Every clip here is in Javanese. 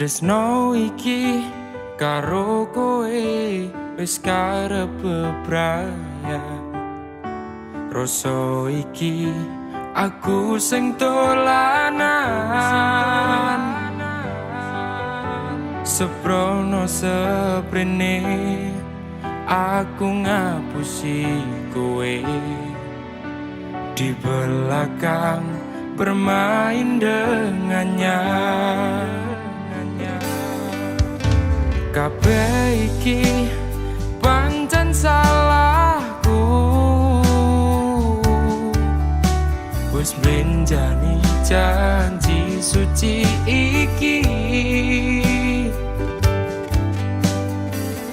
Tresno iki karo kowe wis karep bebraya. Rasa iki aku sing dolanan, seprono seprene aku ngapusi kowe. Di belakang bermain dengannya. Kabeh iki pancen salahku, wis menjani janji suci iki.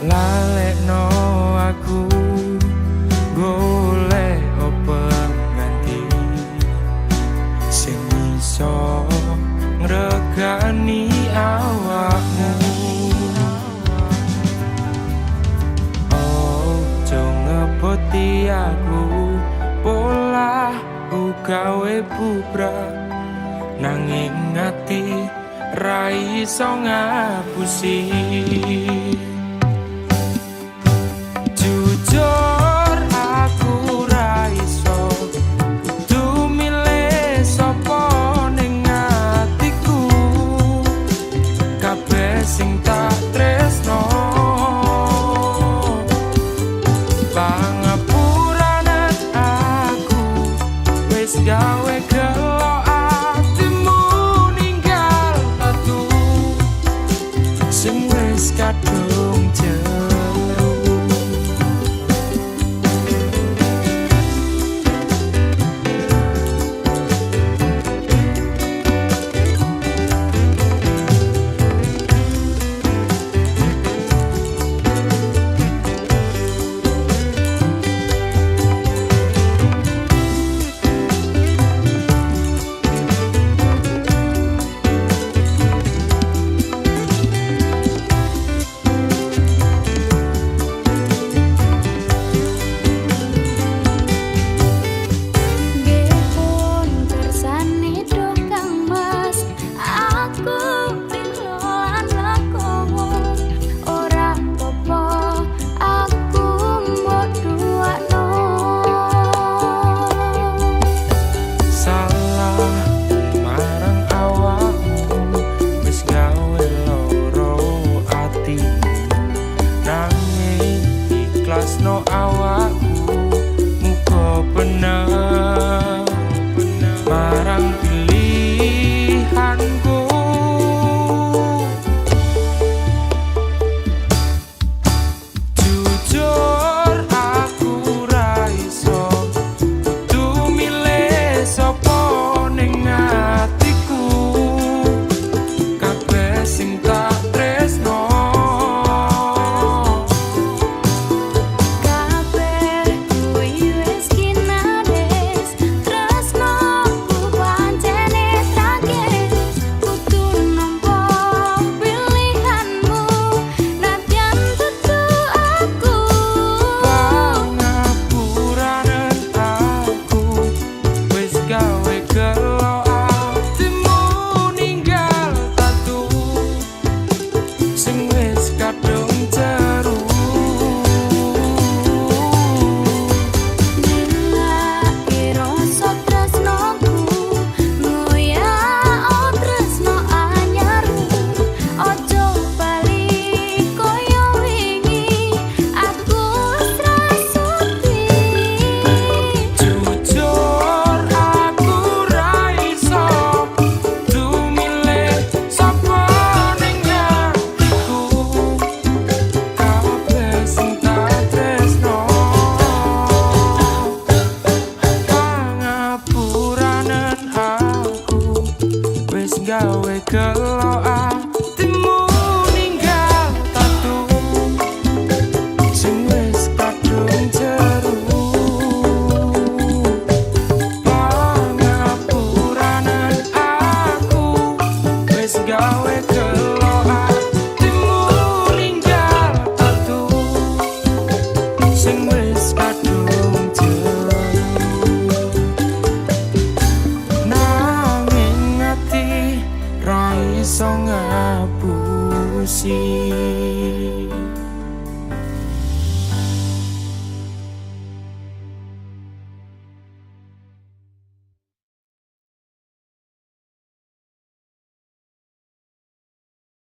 Lalekno aku golek pengganti sing iso ngregani awakmu. Poti aku pola gawe bubrah, nanging ati ra iso ngapusi. Jujur aku ra iso kudu milih sapa ning atiku. Kabeh sing tak tresno pangapuranan aku wis gawe gelo atimu ninggal atu sing wis kadung jeru. No awakku muga bener marang pilihanku. Jujur aku ra iso kudu milih sapa ning atiku. Kabeh sing tak tresno gawe gelo atimu ninggal tatu sing wis kadung jeru. Pangapuranan aku wis gawe gelo atimu ninggal tatu sing wis kadung jeru. Nanging ati ra iso ngapusi.